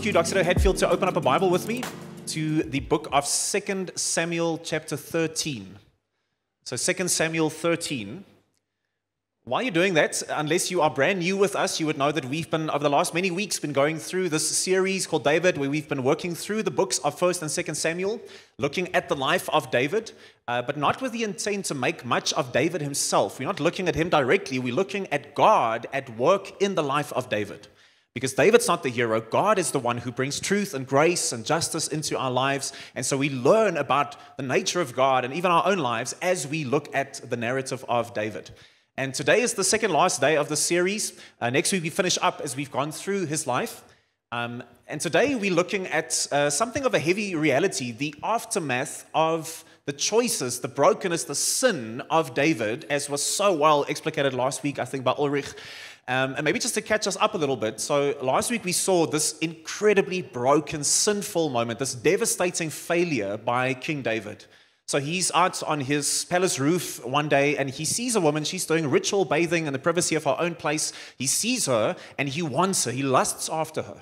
ask you, Dr. Hatfield, to open up a Bible with me to the book of 2 Samuel chapter 13. So 2 Samuel 13. While you're doing that, unless you are brand new with us, you would know that we've been, over the last many weeks, been going through this series called David, where we've been working through the books of 1 and 2 Samuel, looking at the life of David, but not with the intent to make much of David himself. We're not looking at him directly, we're looking at God at work in the life of David. Because David's not the hero, God is the one who brings truth and grace and justice into our lives. And so we learn about the nature of God and even our own lives as we look at the narrative of David. And today is the second last day of the series. Next week we finish up as we've gone through his life. And today we're looking at something of a heavy reality, the aftermath of the choices, the brokenness, the sin of David, as was so well explicated last week, I think, by Ulrich. And maybe just to catch us up a little bit. So last week we saw this incredibly broken, sinful moment, this devastating failure by King David. So he's out on his palace roof one day and he sees a woman. She's doing ritual bathing in the privacy of her own place. He sees her and he wants her. He lusts after her.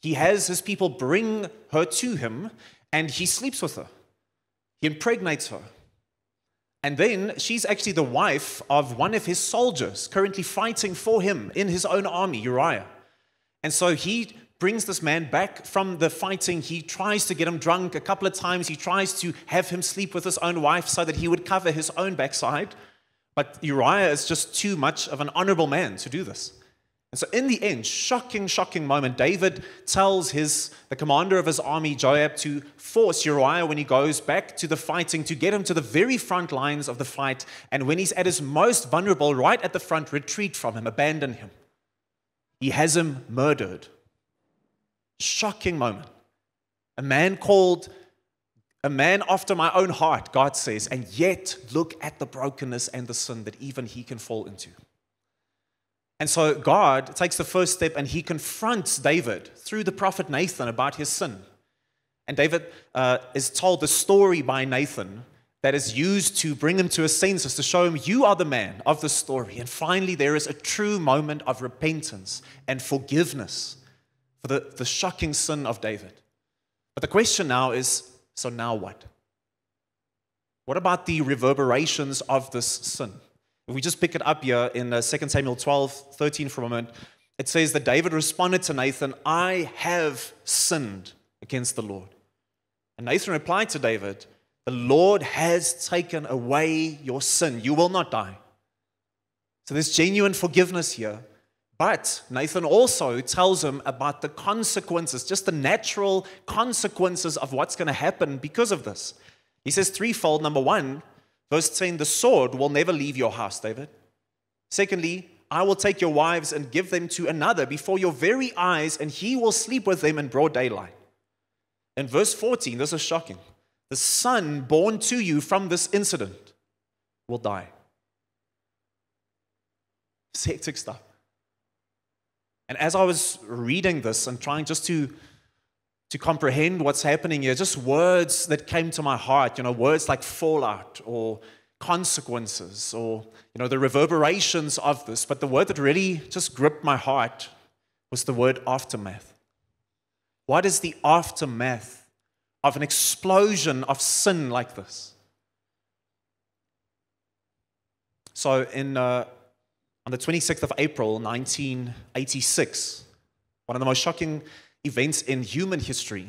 He has his people bring her to him and he sleeps with her. He impregnates her. And then she's actually the wife of one of his soldiers currently fighting for him in his own army, Uriah. And so he brings this man back from the fighting. He tries to get him drunk a couple of times. He tries to have him sleep with his own wife so that he would cover his own backside. But Uriah is just too much of an honorable man to do this. And so in the end, shocking moment, David tells the commander of his army, Joab, to force Uriah when he goes back to the fighting, to get him to the very front lines of the fight. And when he's at his most vulnerable, right at the front, retreat from him, abandon him. He has him murdered. Shocking moment. A man after my own heart, God says, and yet look at the brokenness and the sin that even he can fall into. And so God takes the first step and he confronts David through the prophet Nathan about his sin. And David is told the story by Nathan that is used to bring him to his senses, to show him you are the man of the story. And finally there is a true moment of repentance and forgiveness for the shocking sin of David. But the question now is, so now what? What about the reverberations of this sin? If we just pick it up here in 2 Samuel 12:13 for a moment, it says that David responded to Nathan, I have sinned against the Lord. And Nathan replied to David, the Lord has taken away your sin. You will not die. So there's genuine forgiveness here. But Nathan also tells him about the consequences, just the natural consequences of what's going to happen because of this. He says threefold. Number one, verse 10, the sword will never leave your house, David. Secondly, I will take your wives and give them to another before your very eyes, and he will sleep with them in broad daylight. In verse 14, this is shocking. The son born to you from this incident will die. It's hectic stuff. And as I was reading this and trying just to comprehend what's happening here, just words that came to my heart, words like fallout or consequences or, the reverberations of this. But the word that really just gripped my heart was the word aftermath. What is the aftermath of an explosion of sin like this? So on the 26th of April, 1986, one of the most shocking events in human history,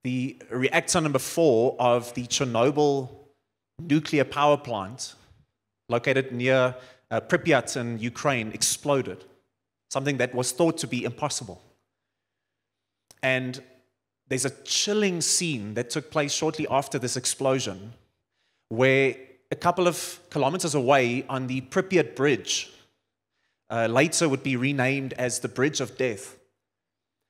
the reactor number 4 of the Chernobyl nuclear power plant, located near Pripyat in Ukraine, exploded, something that was thought to be impossible. And there's a chilling scene that took place shortly after this explosion, where a couple of kilometers away on the Pripyat Bridge, later would be renamed as the Bridge of Death,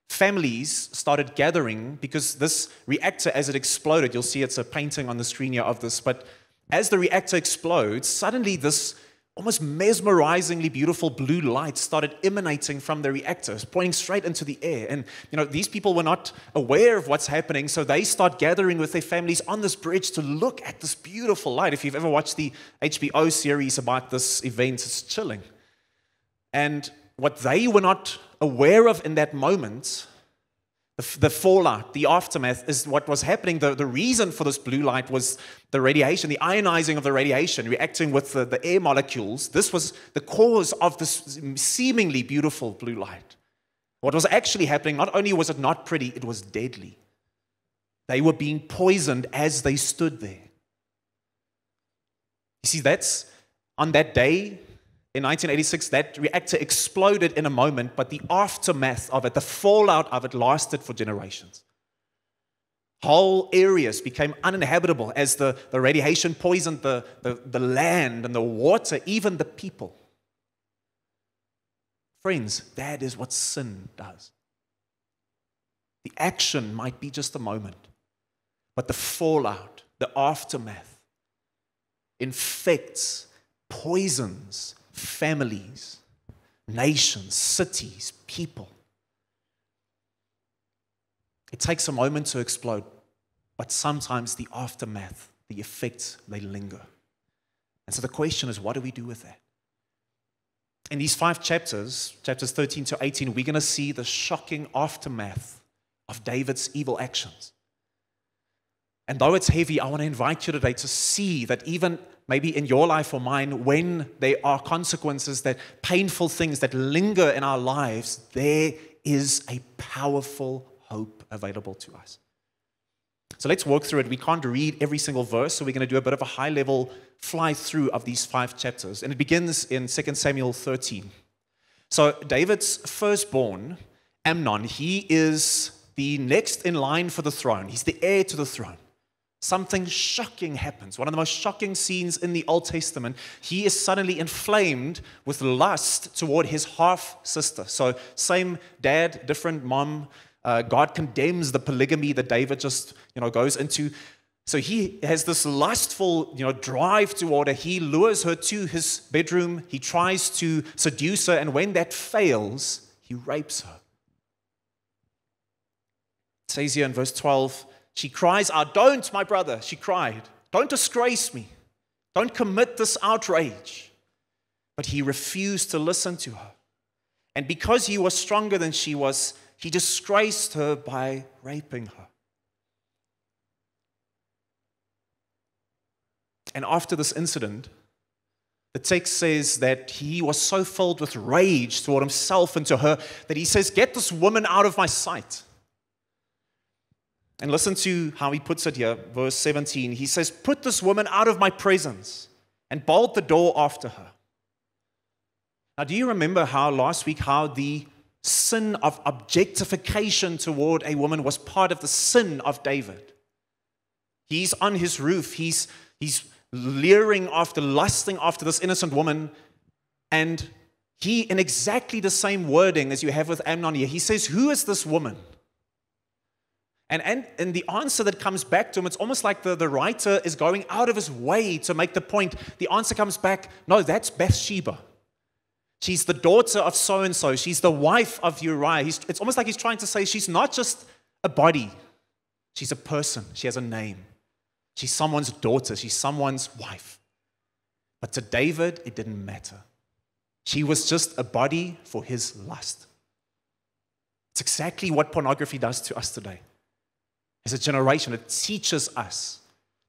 families started gathering because this reactor, as it exploded, you'll see it's a painting on the screen here of this, but as the reactor explodes, suddenly this almost mesmerizingly beautiful blue light started emanating from the reactors, pointing straight into the air. And, these people were not aware of what's happening, so they start gathering with their families on this bridge to look at this beautiful light. If you've ever watched the HBO series about this event, it's chilling. And what they were not aware of in that moment The fallout, the aftermath is what was happening. The reason for this blue light was the radiation, the ionizing of the radiation reacting with the air molecules. This was the cause of this seemingly beautiful blue light. What was actually happening, not only was it not pretty, it was deadly. They were being poisoned as they stood there. You see, that's on that day, in 1986, that reactor exploded in a moment, but the aftermath of it, the fallout of it, lasted for generations. Whole areas became uninhabitable as the radiation poisoned the land and the water, even the people. Friends, that is what sin does. The action might be just a moment, but the fallout, the aftermath, infects, poisons families, nations, cities, people. It takes a moment to explode, but sometimes the aftermath, the effects, they linger. And so the question is, what do we do with that? In these 5 chapters, chapters 13 to 18, we're going to see the shocking aftermath of David's evil actions. And though it's heavy, I want to invite you today to see that even maybe in your life or mine, when there are consequences, that painful things that linger in our lives, there is a powerful hope available to us. So let's walk through it. We can't read every single verse, so we're going to do a bit of a high-level fly-through of these 5 chapters. And it begins in 2 Samuel 13. So David's firstborn, Amnon, he is the next in line for the throne. He's the heir to the throne. Something shocking happens. One of the most shocking scenes in the Old Testament. He is suddenly inflamed with lust toward his half-sister. So same dad, different mom. God condemns the polygamy that David just goes into. So he has this lustful drive toward her. He lures her to his bedroom. He tries to seduce her. And when that fails, he rapes her. It says here in verse 12, she cries out, "Don't, my brother," she cried. "Don't disgrace me. Don't commit this outrage." But he refused to listen to her. And because he was stronger than she was, he disgraced her by raping her. And after this incident, the text says that he was so filled with rage toward himself and to her that he says, "Get this woman out of my sight." And listen to how he puts it here, verse 17. He says, "Put this woman out of my presence," and bolt the door after her. Now, do you remember last week how the sin of objectification toward a woman was part of the sin of David? He's on his roof. He's leering after, lusting after this innocent woman. And he, in exactly the same wording as you have with Amnon here, he says, "Who is this woman?" And the answer that comes back to him, it's almost like the writer is going out of his way to make the point. The answer comes back, "No, that's Bathsheba. She's the daughter of so-and-so. She's the wife of Uriah." It's almost like he's trying to say she's not just a body. She's a person. She has a name. She's someone's daughter. She's someone's wife. But to David, it didn't matter. She was just a body for his lust. It's exactly what pornography does to us today. As a generation, it teaches us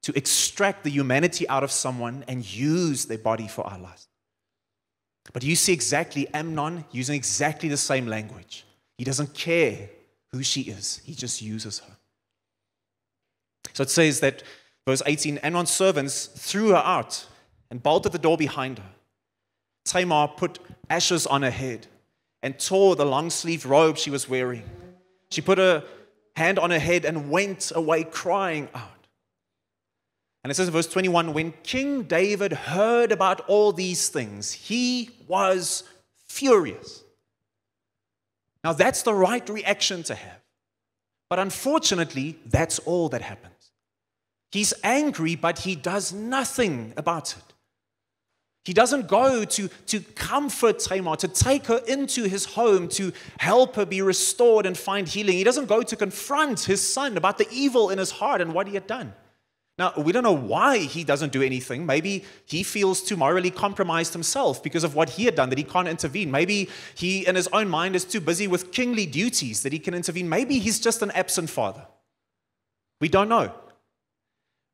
to extract the humanity out of someone and use their body for our lust. But you see exactly Amnon using exactly the same language. He doesn't care who she is. He just uses her. So it says that, verse 18, Amnon's servants threw her out and bolted the door behind her. Tamar put ashes on her head and tore the long-sleeved robe she was wearing. She put her hand on her head and went away crying out. And it says in verse 21, when King David heard about all these things, he was furious. Now that's the right reaction to have. But unfortunately, that's all that happens. He's angry, but he does nothing about it. He doesn't go to comfort Tamar, to take her into his home, to help her be restored and find healing. He doesn't go to confront his son about the evil in his heart and what he had done. Now, we don't know why he doesn't do anything. Maybe he feels too morally compromised himself because of what he had done, that he can't intervene. Maybe he, in his own mind, is too busy with kingly duties that he can intervene. Maybe he's just an absent father. We don't know.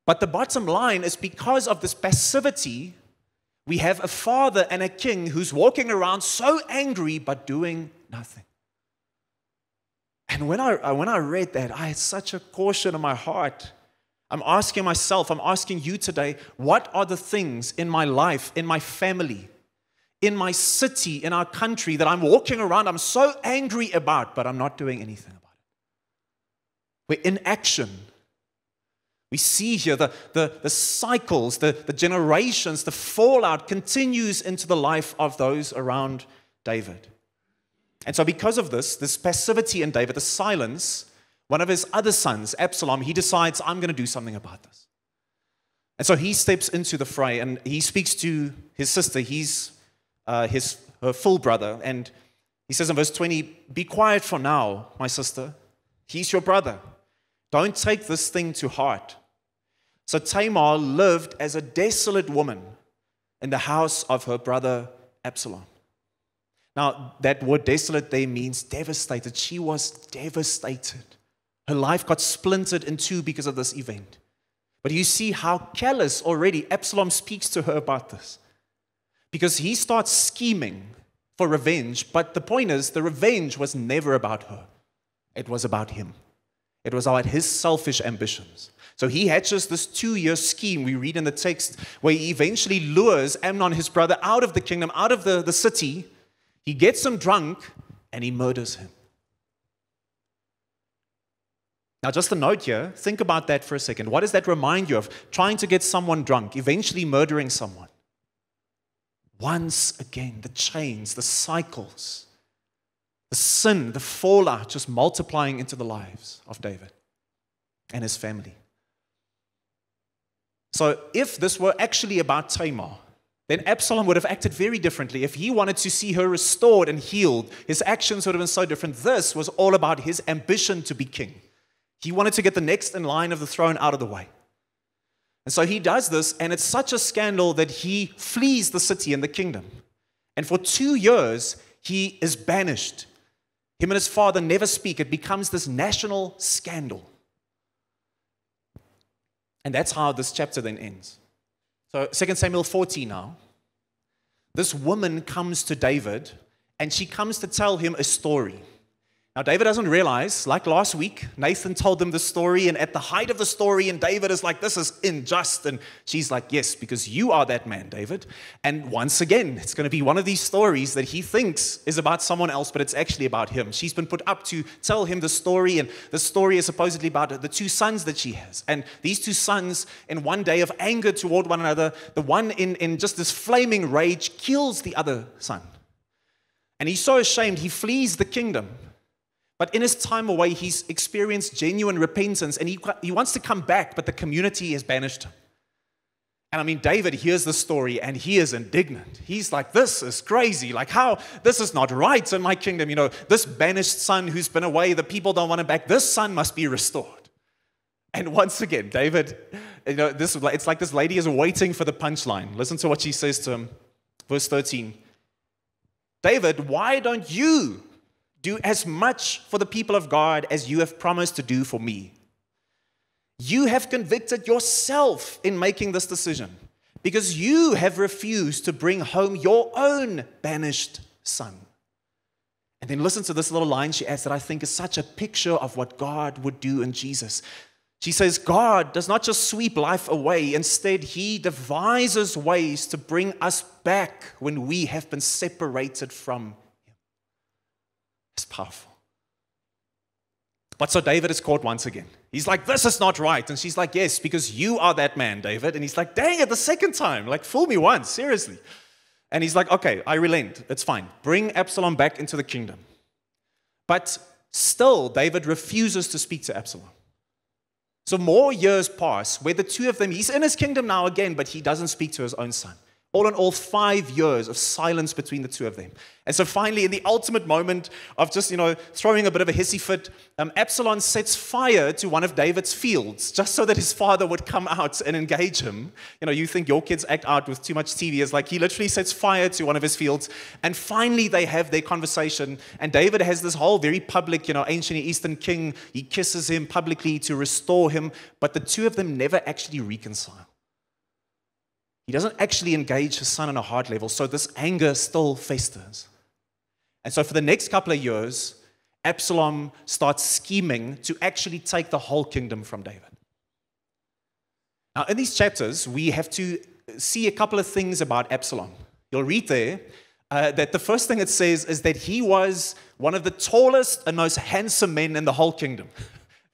But the bottom line is, because of this passivity, we have a father and a king who's walking around so angry but doing nothing. And when I read that, I had such a caution in my heart. I'm asking myself, I'm asking you today, what are the things in my life, in my family, in my city, in our country that I'm walking around, I'm so angry about, but I'm not doing anything about it? We're in action. We see here the cycles, the generations, the fallout continues into the life of those around David. And so because of this passivity in David, the silence, one of his other sons, Absalom, he decides, I'm going to do something about this. And so he steps into the fray and he speaks to his sister. He's her full brother. And he says in verse 20, be quiet for now, my sister. He's your brother. Don't take this thing to heart. So Tamar lived as a desolate woman in the house of her brother Absalom. Now, that word desolate there means devastated. She was devastated. Her life got splintered in two because of this event. But you see how callous already Absalom speaks to her about this. Because he starts scheming for revenge, but the point is, the revenge was never about her. It was about him. It was about his selfish ambitions. So he hatches this 2-year scheme we read in the text where he eventually lures Amnon, his brother, out of the kingdom, out of the city. He gets him drunk and he murders him. Now, just a note here, think about that for a second. What does that remind you of? Trying to get someone drunk, eventually murdering someone. Once again, the chains, the cycles, the sin, the fallout just multiplying into the lives of David and his family. So if this were actually about Tamar, then Absalom would have acted very differently. If he wanted to see her restored and healed, his actions would have been so different. This was all about his ambition to be king. He wanted to get the next in line of the throne out of the way. And so he does this, and it's such a scandal that he flees the city and the kingdom. And for 2 years, he is banished. Him and his father never speak. It becomes this national scandal. And that's how this chapter then ends. So 2 Samuel 14 now. This woman comes to David, and she comes to tell him a story. Now, David doesn't realize, like last week, Nathan told them the story, and at the height of the story, and David is like, this is unjust. And she's like, yes, because you are that man, David. And once again, it's going to be one of these stories that he thinks is about someone else, but it's actually about him. She's been put up to tell him the story, and the story is supposedly about the 2 sons that she has. And these 2 sons, in one day of anger toward one another, the one in just this flaming rage kills the other son. And he's so ashamed, he flees the kingdom. But in his time away, he's experienced genuine repentance, and he wants to come back, but the community has banished him. And I mean, David hears the story, and he is indignant. He's like, this is crazy. Like, how? This is not right in my kingdom. You know, this banished son who's been away, the people don't want him back. This son must be restored. And once again, David, you know, it's like this lady is waiting for the punchline. Listen to what she says to him. Verse 13. David, why don't you do as much for the people of God as you have promised to do for me? You have convicted yourself in making this decision because you have refused to bring home your own banished son. And then listen to this little line she adds that I think is such a picture of what God would do in Jesus. She says, God does not just sweep life away. Instead, he devises ways to bring us back when we have been separated from. It's powerful. But so David is caught once again. He's like, this is not right. And she's like, yes, because you are that man, David. And he's like, dang it, the second time. Like, fool me once, seriously. And he's like, okay, I relent. It's fine. Bring Absalom back into the kingdom. But still, David refuses to speak to Absalom. So more years pass where the 2 of them, he's in his kingdom now again, but he doesn't speak to his own son. All in all, 5 years of silence between the two of them. And so finally, in the ultimate moment of just, throwing a bit of a hissy fit, Absalom sets fire to one of David's fields, just so that his father would come out and engage him. You think your kids act out with too much TV. It's like he literally sets fire to one of his fields. And finally, they have their conversation. And David has this whole very public, ancient Eastern king. He kisses him publicly to restore him. But the two of them never actually reconcile. He doesn't actually engage his son on a heart level, so this anger still festers. And so for the next couple of years, Absalom starts scheming to actually take the whole kingdom from David. Now, in these chapters, we have to see a couple of things about Absalom. You'll read there that the first thing it says is that he was one of the tallest and most handsome men in the whole kingdom.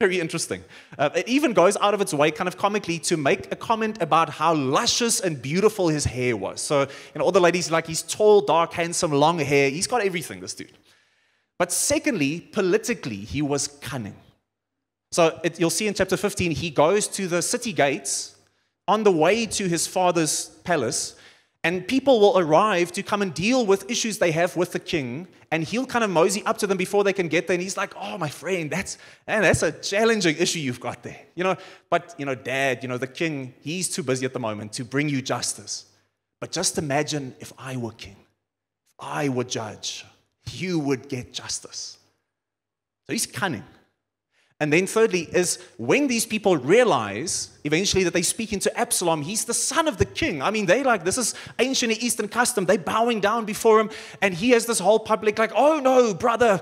Very interesting. It even goes out of its way, kind of comically, to make a comment about how luscious and beautiful his hair was. So, all the ladies like, he's tall, dark, handsome, long hair. He's got everything, this dude. But secondly, politically, he was cunning. So you'll see in chapter 15, he goes to the city gates on the way to his father's palace, and people will arrive to come and deal with issues they have with the king, and he'll kind of mosey up to them before they can get there, and he's like, oh, my friend, that's a challenging issue you've got there. But, Dad, the king, he's too busy at the moment to bring you justice. But just imagine if I were king, if I were judge, you would get justice. So he's cunning. And then thirdly is when these people realize eventually that they speak into Absalom, he's the son of the king. I mean, this is ancient Eastern custom. They're bowing down before him. And he has this whole public like, oh no, brother,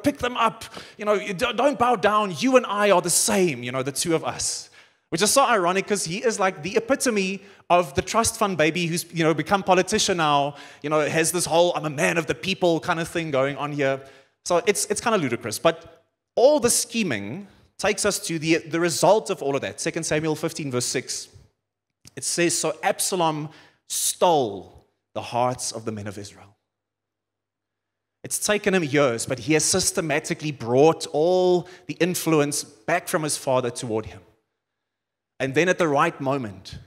pick them up. Don't bow down. You and I are the same, the two of us. Which is so ironic because he is like the epitome of the trust fund baby who's, become politician now, has this whole I'm a man of the people kind of thing going on here. So it's kind of ludicrous. But all the scheming takes us to the result of all of that. 2 Samuel 15, verse 6. It says, so Absalom stole the hearts of the men of Israel. It's taken him years, but he has systematically brought all the influence back from his father toward him. And then at the right moment,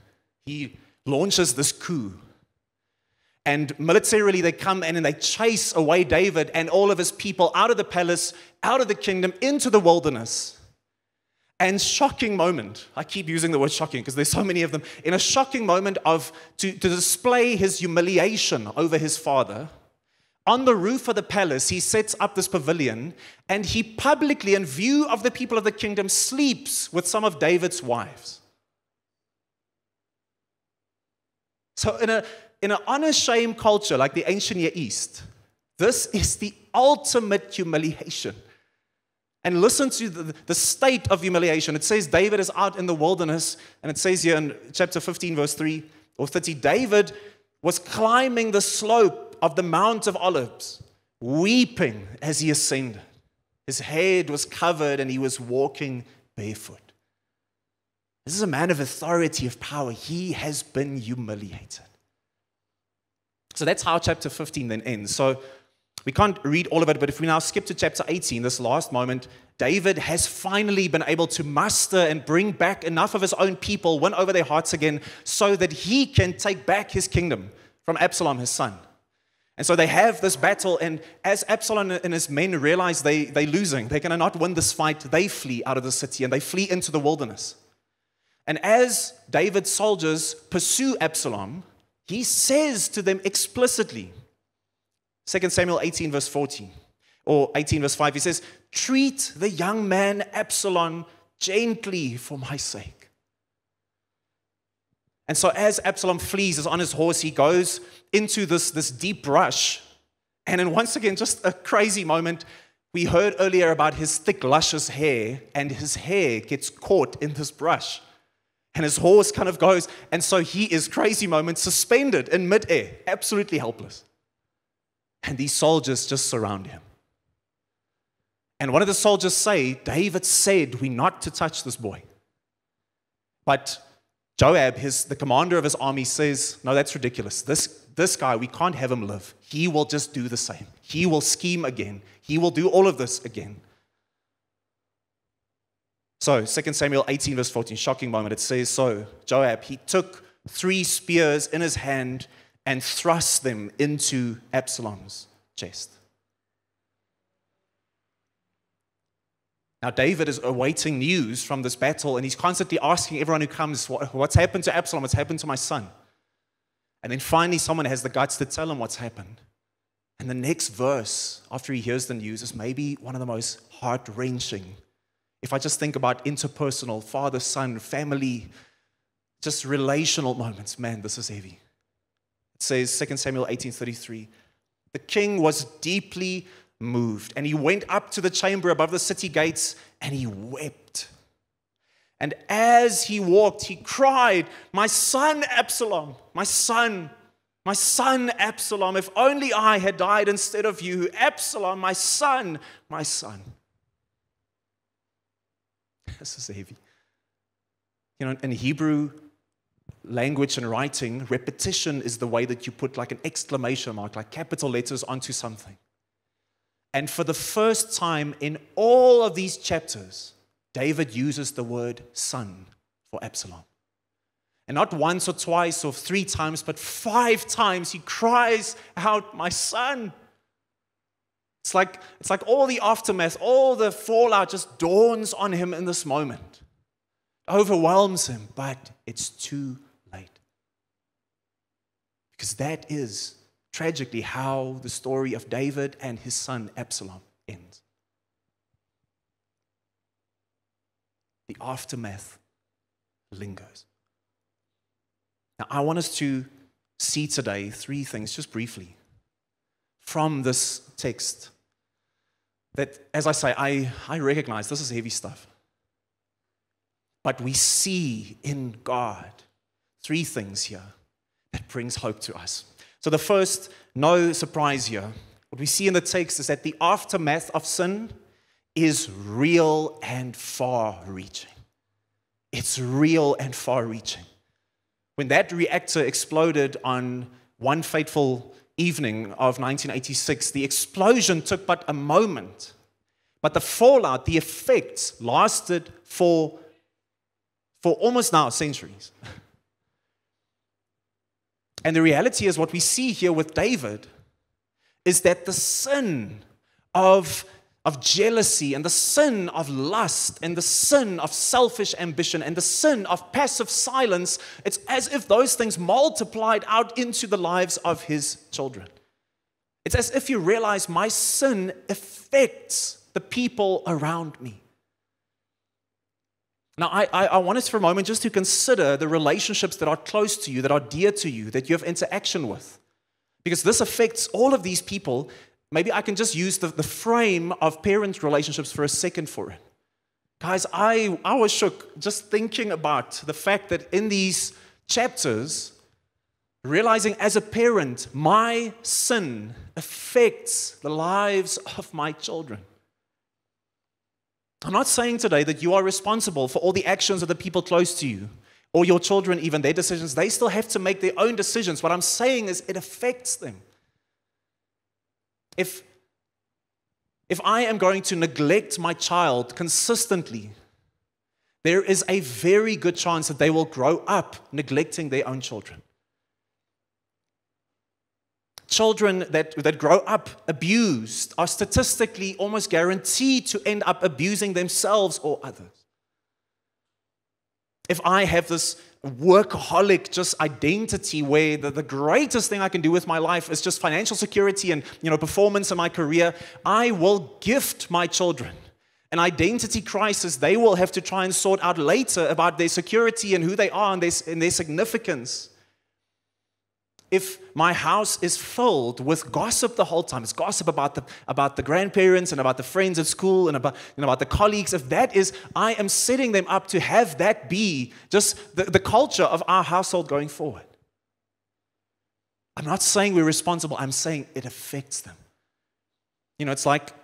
he launches this coup. And militarily, they come in and they chase away David and all of his people out of the palace, out of the kingdom, into the wilderness. And shocking moment, I keep using the word shocking because there's so many of them, in a shocking moment to display his humiliation over his father, on the roof of the palace, he sets up this pavilion and he publicly, in view of the people of the kingdom, sleeps with some of David's wives. So in an honor-shame culture like the ancient Near East, this is the ultimate humiliation. And listen to the state of humiliation. It says David is out in the wilderness, and it says here in chapter 15, verse 3 or 30, David was climbing the slope of the Mount of Olives, weeping as he ascended. His head was covered, and he was walking barefoot. This is a man of authority, of power. He has been humiliated. So that's how chapter 15 then ends. So we can't read all of it, but if we now skip to chapter 18, this last moment, David has finally been able to muster and bring back enough of his own people, win over their hearts again, so that he can take back his kingdom from Absalom, his son. And so they have this battle, and as Absalom and his men realize they're losing, they're going to not win this fight, they flee out of the city, and they flee into the wilderness. And as David's soldiers pursue Absalom, he says to them explicitly, 2 Samuel 18 verse 14, or 18 verse 5, he says, treat the young man Absalom gently for my sake. And so as Absalom flees, is on his horse, he goes into this deep brush. And then once again, just a crazy moment. We heard earlier about his thick, luscious hair, and his hair gets caught in this brush. And his horse kind of goes, and so he is, crazy moment, suspended in midair, absolutely helpless. And these soldiers just surround him. And one of the soldiers say, David said we're not to touch this boy. But Joab, the commander of his army, says, no, that's ridiculous. This guy, we can't have him live. He will just do the same. He will scheme again. He will do all of this again. So 2 Samuel 18 verse 14, shocking moment. It says, so Joab, he took 3 spears in his hand and thrust them into Absalom's chest. Now, David is awaiting news from this battle, and he's constantly asking everyone who comes, what's happened to Absalom? What's happened to my son? And then finally, someone has the guts to tell him what's happened. And the next verse, after he hears the news, is maybe one of the most heart-wrenching. If I just think about interpersonal, father, son, family, just relational moments, man, this is heavy. It says, 2 Samuel 18:33, the king was deeply moved, and he went up to the chamber above the city gates, and he wept. And as he walked, he cried, my son Absalom, my son Absalom, if only I had died instead of you. Absalom, my son, my son. This is heavy. You know, in Hebrew language and writing, repetition is the way that you put like an exclamation mark, like capital letters onto something. And for the first time in all of these chapters, David uses the word son for Absalom. And not once or twice or 3 times, but 5 times he cries out, my son. It's like all the aftermath, all the fallout just dawns on him in this moment. It overwhelms him, but it's too late. Because that is tragically how the story of David and his son Absalom ends. The aftermath lingers. Now, I want us to see today 3 things, just briefly, from this text that, as I say, I recognize this is heavy stuff. But we see in God 3 things here that brings hope to us. So the first, no surprise here, what we see in the text is that the aftermath of sin is real and far-reaching. It's real and far-reaching. When that reactor exploded on one fateful evening of 1986, the explosion took but a moment. But the fallout, the effects, lasted for almost now centuries. And the reality is what we see here with David is that the sin of jealousy and the sin of lust and the sin of selfish ambition and the sin of passive silence, it's as if those things multiplied out into the lives of his children. It's as if you realize my sin affects the people around me. Now, I want us for a moment just to consider the relationships that are close to you, that are dear to you, that you have interaction with. Because this affects all of these people. Maybe I can just use the frame of parent relationships for a second for it. Guys, I was shook just thinking about the fact that in these chapters, realizing as a parent, my sin affects the lives of my children. I'm not saying today that you are responsible for all the actions of the people close to you, or your children, even their decisions. They still have to make their own decisions. What I'm saying is it affects them. If I am going to neglect my child consistently, there is a very good chance that they will grow up neglecting their own children. Children that grow up abused are statistically almost guaranteed to end up abusing themselves or others. If I have this workaholic just identity where the greatest thing I can do with my life is just financial security and performance in my career, I will gift my children an identity crisis they will have to try and sort out later about their security and who they are and their significance. If my house is filled with gossip the whole time, it's gossip about the grandparents and about the friends at school and about the colleagues, if that is, I am setting them up to have that be just the culture of our household going forward. I'm not saying we're responsible, I'm saying it affects them. It's like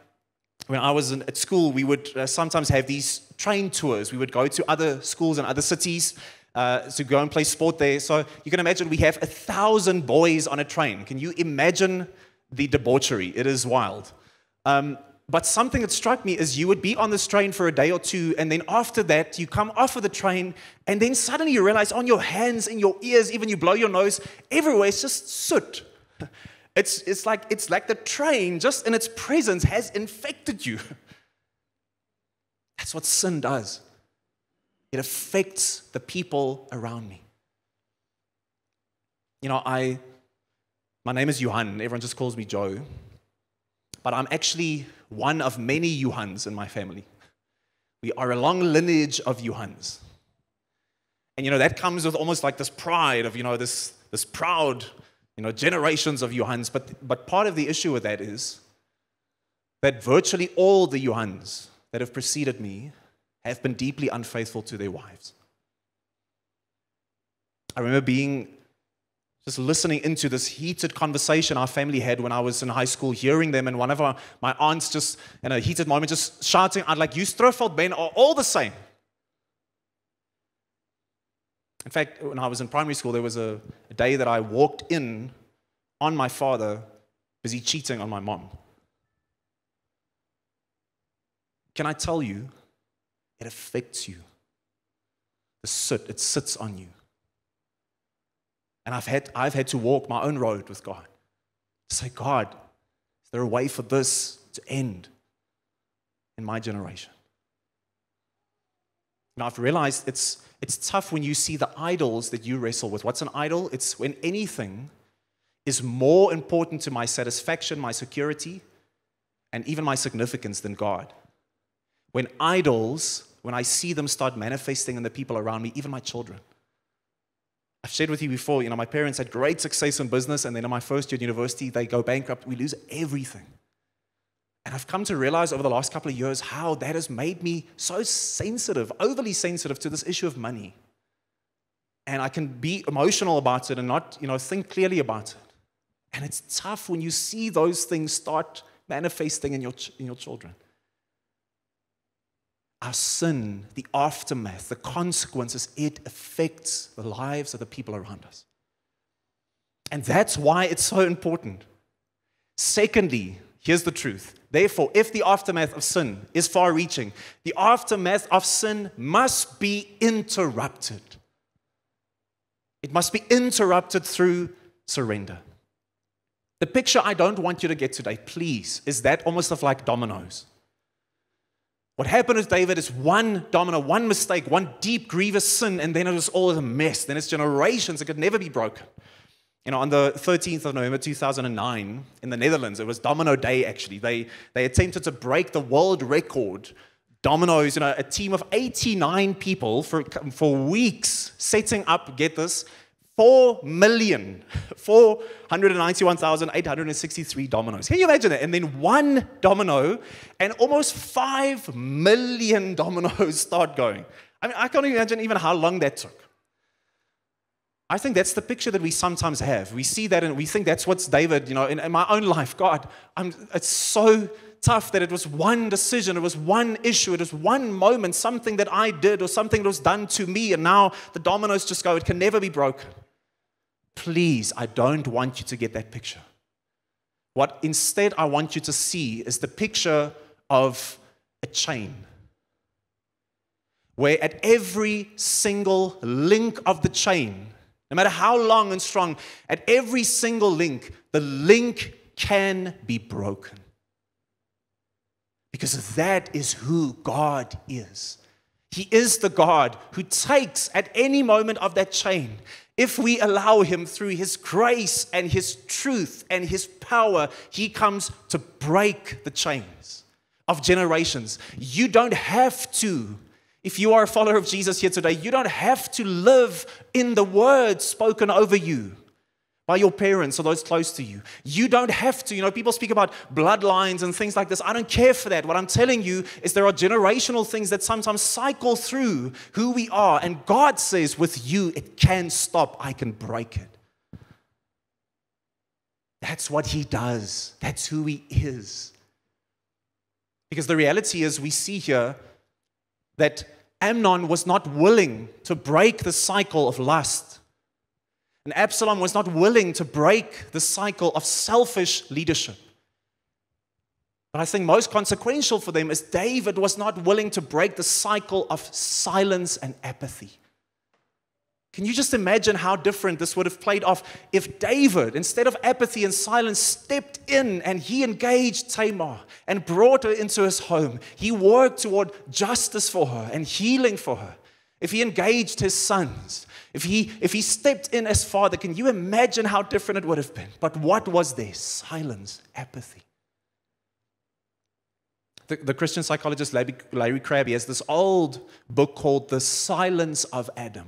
when I was at school, we would sometimes have these train tours. We would go to other schools and other cities to go and play sport there. So you can imagine we have 1,000 boys on a train. Can you imagine the debauchery? It is wild. But something that struck me is you would be on this train for a day or two, and then after that, you come off of the train, and then suddenly you realize on your hands, in your ears, even you blow your nose, everywhere it's just soot. It's like the train, just in its presence, has infected you. That's what sin does. It affects the people around me. You know, my name is Johan. Everyone just calls me Joe. But I'm actually one of many Johans in my family. We are a long lineage of Johans. And, you know, that comes with almost like this pride of, you know, this proud, you know, generations of Johans. But part of the issue with that is that virtually all the Johans that have preceded me have been deeply unfaithful to their wives. I remember just listening into this heated conversation our family had when I was in high school, hearing them, and one of my aunts just, in a heated moment, just shouting out like, "You Strofeld Ben are all the same." In fact, when I was in primary school, there was a day that I walked in on my father busy cheating on my mom. Can I tell you, it affects you. The soot, it sits on you. And I've had to walk my own road with God. To say, God, is there a way for this to end in my generation? Now I've realized it's tough when you see the idols that you wrestle with. What's an idol? It's when anything is more important to my satisfaction, my security, and even my significance than God. When I see them start manifesting in the people around me, even my children. I've shared with you before, you know, my parents had great success in business, and then in my first year at university, they go bankrupt. We lose everything. And I've come to realize over the last couple of years how that has made me so sensitive, overly sensitive to this issue of money. And I can be emotional about it and not, you know, think clearly about it. And it's tough when you see those things start manifesting in your children. Our sin, the aftermath, the consequences, it affects the lives of the people around us. And that's why it's so important. Secondly, here's the truth. Therefore, if the aftermath of sin is far-reaching, the aftermath of sin must be interrupted. It must be interrupted through surrender. The picture I don't want you to get today, please, is that almost of like dominoes. What happened with David is one domino, one mistake, one deep, grievous sin, and then it was all a mess. Then it's generations. It could never be broken. You know, on the 13th of November 2009 in the Netherlands, it was Domino Day, actually. They attempted to break the world record. Dominoes, you know, a team of 89 people for weeks setting up, get this, 4,491,863 dominoes. Can you imagine that? And then one domino and almost 5 million dominoes start going. I mean, I can't imagine even how long that took. I think that's the picture that we sometimes have. We see that and we think that's what's David, you know, in my own life. God, it's so tough that it was one decision, it was one issue, it was one moment, something that I did or something that was done to me, and now the dominoes just go, it can never be broken. Please, I don't want you to get that picture. What instead I want you to see is the picture of a chain, where at every single link of the chain, no matter how long and strong, at every single link, the link can be broken. Because that is who God is. He is the God who takes at any moment of that chain. If we allow Him through His grace and His truth and His power, He comes to break the chains of generations. You don't have to. If you are a follower of Jesus here today, you don't have to live in the words spoken over you by your parents or those close to you. You don't have to. You know, people speak about bloodlines and things like this. I don't care for that. What I'm telling you is there are generational things that sometimes cycle through who we are. And God says, with you, it can stop. I can break it. That's what He does. That's who He is. Because the reality is, we see here that Amnon was not willing to break the cycle of lust. And Absalom was not willing to break the cycle of selfish leadership. But I think most consequential for them is David was not willing to break the cycle of silence and apathy. Can you just imagine how different this would have played off if David, instead of apathy and silence, stepped in and he engaged Tamar and brought her into his home. He worked toward justice for her and healing for her. If he engaged his sons, if he stepped in as father, can you imagine how different it would have been? But what was there? Silence, apathy. The Christian psychologist Larry Crabb has this old book called The Silence of Adam.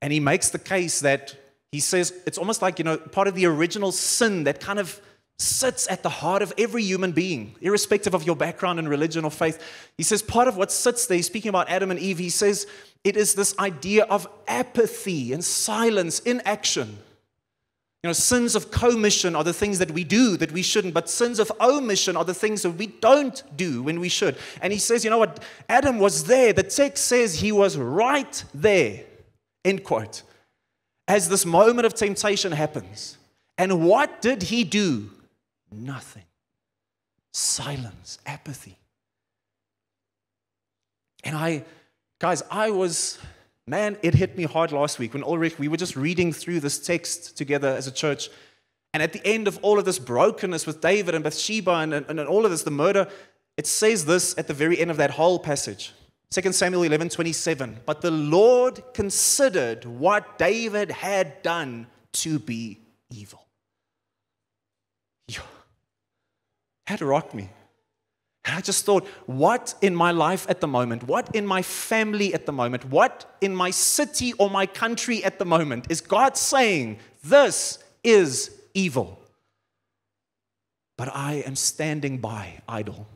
And he makes the case that he says it's almost like, part of the original sin that kind of sits at the heart of every human being, irrespective of your background and religion or faith. He says part of what sits there, speaking about Adam and Eve, he says it is this idea of apathy and silence, inaction. Sins of commission are the things that we do that we shouldn't, but sins of omission are the things that we don't do when we should. And he says, what? Adam was there. The text says he was right there, end quote, as this moment of temptation happens. And what did he do? Nothing. Silence, apathy. And it hit me hard last week when Ulrich, we were just reading through this text together as a church. And at the end of all of this brokenness with David and Bathsheba and all of this, the murder, it says this at the very end of that whole passage. 2 Samuel 11:27. But the Lord considered what David had done to be evil. That rocked me. And I just thought, what in my life at the moment, what in my family at the moment, what in my city or my country at the moment is God saying, this is evil? But I am standing by, idle,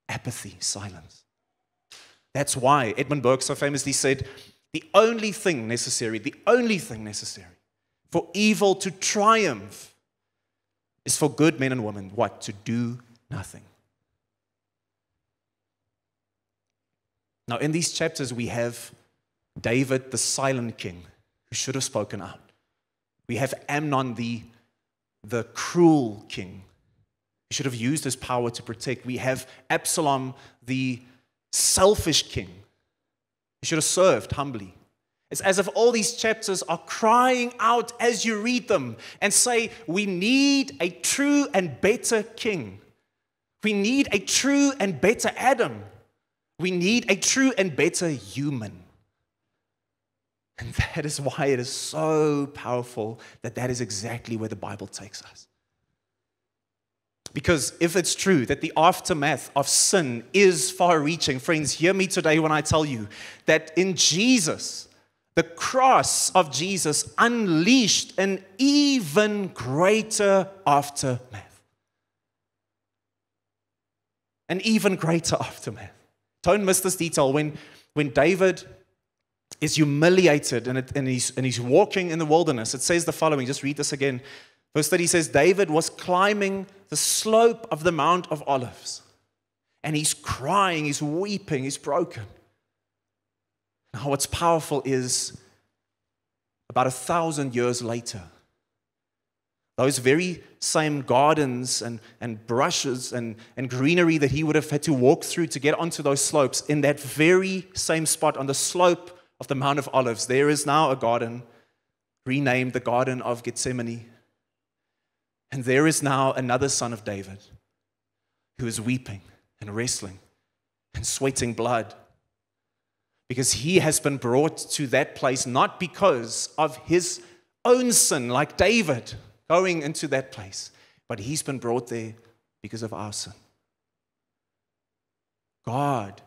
apathy, silence. That's why Edmund Burke so famously said, the only thing necessary for evil to triumph is for good men and women, what? To do nothing. Now, in these chapters, we have David, the silent king, who should have spoken out. We have Amnon, the cruel king, who should have used his power to protect. We have Absalom, the selfish king, who should have served humbly. It's as if all these chapters are crying out as you read them and say, we need a true and better king. We need a true and better Adam. We need a true and better human. And that is why it is so powerful that is exactly where the Bible takes us. Because if it's true that the aftermath of sin is far-reaching, friends, hear me today when I tell you that in Jesus, the cross of Jesus unleashed an even greater aftermath. An even greater aftermath. Don't miss this detail. When David is humiliated and he's walking in the wilderness, it says the following. Just read this again. Verse 30 says, David was climbing the slope of the Mount of Olives. And he's crying, he's weeping, he's broken. Now what's powerful is about 1,000 years later, those very same gardens and brushes and greenery that he would have had to walk through to get onto those slopes, in that very same spot on the slope of the Mount of Olives, there is now a garden renamed the Garden of Gethsemane. And there is now another son of David who is weeping and wrestling and sweating blood because he has been brought to that place not because of his own sin like David going into that place, but he's been brought there because of our sin. God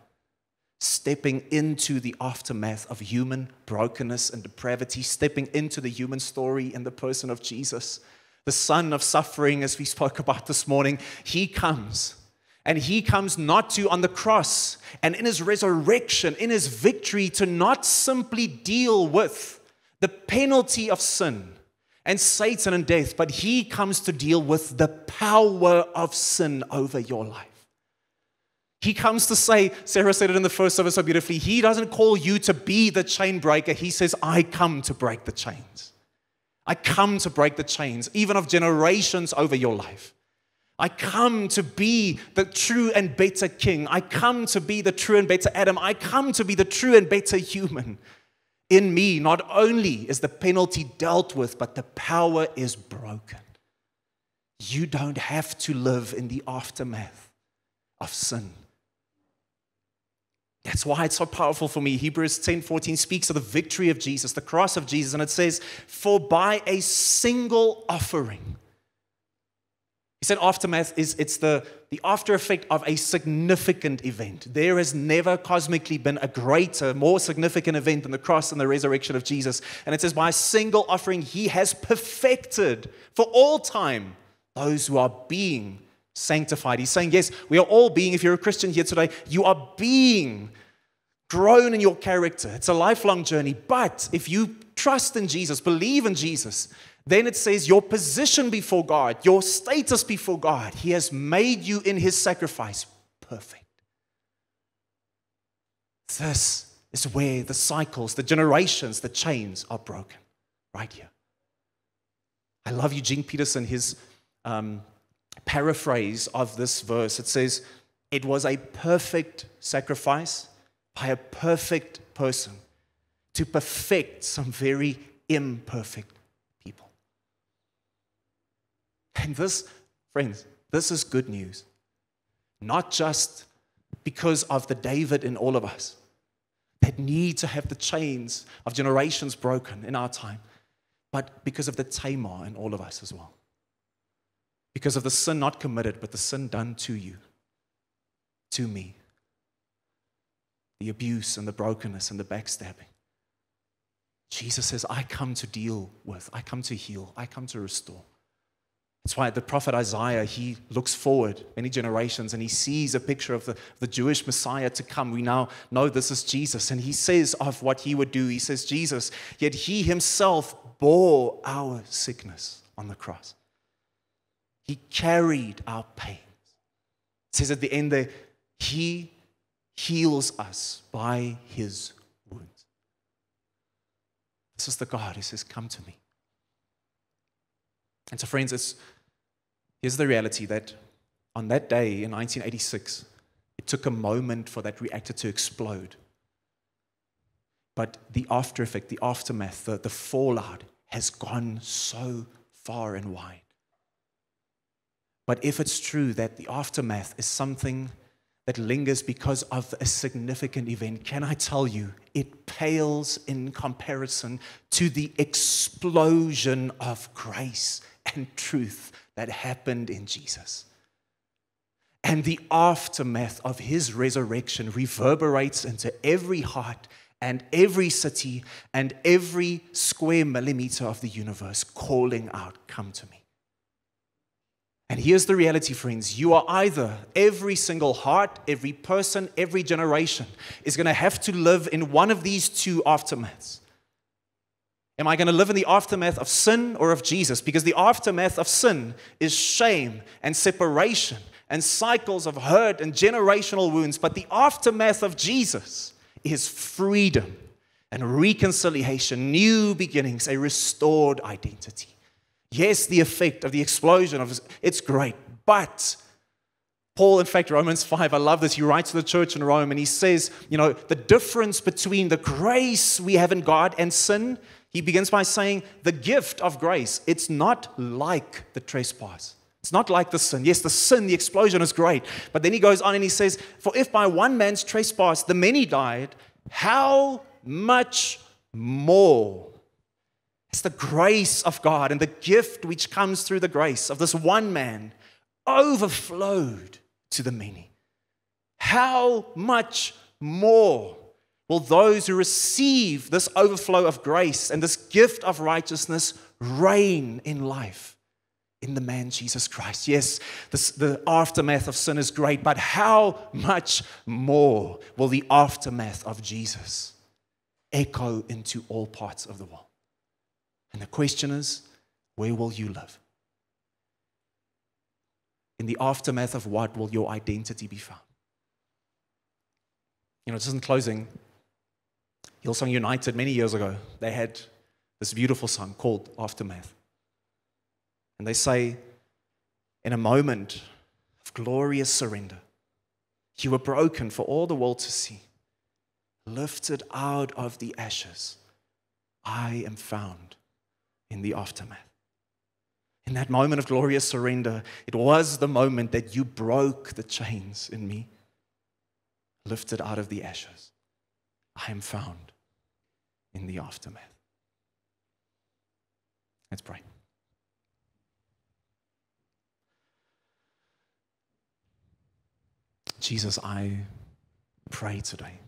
stepping into the aftermath of human brokenness and depravity, stepping into the human story in the person of Jesus, the son of suffering, as we spoke about this morning. He comes, and he comes not to on the cross and in his resurrection, in his victory, to not simply deal with the penalty of sin and Satan and death, but he comes to deal with the power of sin over your life. He comes to say, Sarah said it in the first service so beautifully, he doesn't call you to be the chain breaker. He says, I come to break the chains. I come to break the chains, even of generations over your life. I come to be the true and better king. I come to be the true and better Adam. I come to be the true and better human. In me, not only is the penalty dealt with, but the power is broken. You don't have to live in the aftermath of sin. That's why it's so powerful for me. Hebrews 10:14 speaks of the victory of Jesus, the cross of Jesus, and it says, for by a single offering. He said aftermath it's the after effect of a significant event. There has never cosmically been a greater, more significant event than the cross and the resurrection of Jesus. And it says, by a single offering, he has perfected for all time those who are being sanctified. He's saying, yes, we are all being, if you're a Christian here today, you are being grown in your character. It's a lifelong journey. But if you trust in Jesus, believe in Jesus, then it says your position before God, your status before God, he has made you in his sacrifice perfect. This is where the cycles, the generations, the chains are broken. Right here. I love Eugene Peterson, his paraphrase of this verse. It says, it was a perfect sacrifice by a perfect person to perfect some very imperfect people. And this, friends, this is good news. Not just because of the David in all of us that need to have the chains of generations broken in our time, but because of the Tamar in all of us as well. Because of the sin not committed, but the sin done to you, to me. The abuse and the brokenness and the backstabbing. Jesus says, I come to deal with, I come to heal, I come to restore. That's why the prophet Isaiah, he looks forward many generations and he sees a picture of the Jewish Messiah to come. We now know this is Jesus. And he says of what he would do, he says, Jesus, yet he himself bore our sickness on the cross. He carried our pains. It says at the end there, he heals us by his wounds. This is the God who says, come to me. And so friends, here's the reality that on that day in 1986, it took a moment for that reactor to explode. But the after effect, the aftermath, the fallout has gone so far and wide. But if it's true that the aftermath is something that lingers because of a significant event, can I tell you, it pales in comparison to the explosion of grace and truth that happened in Jesus. And the aftermath of his resurrection reverberates into every heart and every city and every square millimeter of the universe, calling out, come to me. And here's the reality, friends. You are either, every single heart, every person, every generation is going to have to live in one of these two aftermaths. Am I going to live in the aftermath of sin or of Jesus? Because the aftermath of sin is shame and separation and cycles of hurt and generational wounds. But the aftermath of Jesus is freedom and reconciliation, new beginnings, a restored identity. Yes, the effect of the explosion of it's great, but Paul, in fact, Romans 5, I love this. He writes to the church in Rome and he says, the difference between the grace we have in God and sin, he begins by saying the gift of grace, it's not like the trespass. It's not like the sin. Yes, the sin, the explosion is great. But then he goes on and he says, for if by one man's trespass the many died, how much more? It's the grace of God and the gift which comes through the grace of this one man overflowed to the many. How much more will those who receive this overflow of grace and this gift of righteousness reign in life in the man Jesus Christ? Yes, the aftermath of sin is great, but how much more will the aftermath of Jesus echo into all parts of the world? And the question is, where will you live? In the aftermath of what will your identity be found? Just in closing, Hillsong United many years ago, they had this beautiful song called Aftermath. And they say, in a moment of glorious surrender. You were broken for all the world to see. Lifted out of the ashes, I am found in the aftermath. In that moment of glorious surrender, it was the moment that you broke the chains in me. Lifted out of the ashes, I am found in the aftermath. Let's pray. Jesus, I pray today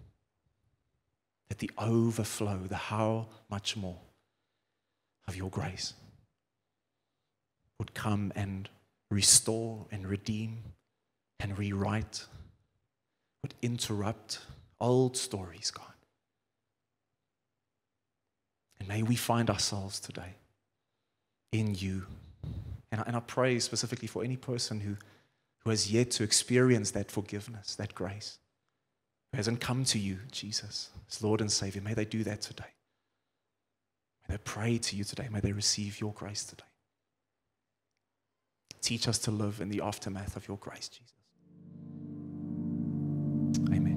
that the overflow, the how much more of your grace would come and restore and redeem and rewrite, would interrupt old stories, God. And may we find ourselves today in you. And I pray specifically for any person who has yet to experience that forgiveness, that grace, who hasn't come to you, Jesus, as Lord and Savior. May they do that today. May they pray to you today. May they receive your grace today. Teach us to live in the aftermath of your grace, Jesus. Amen.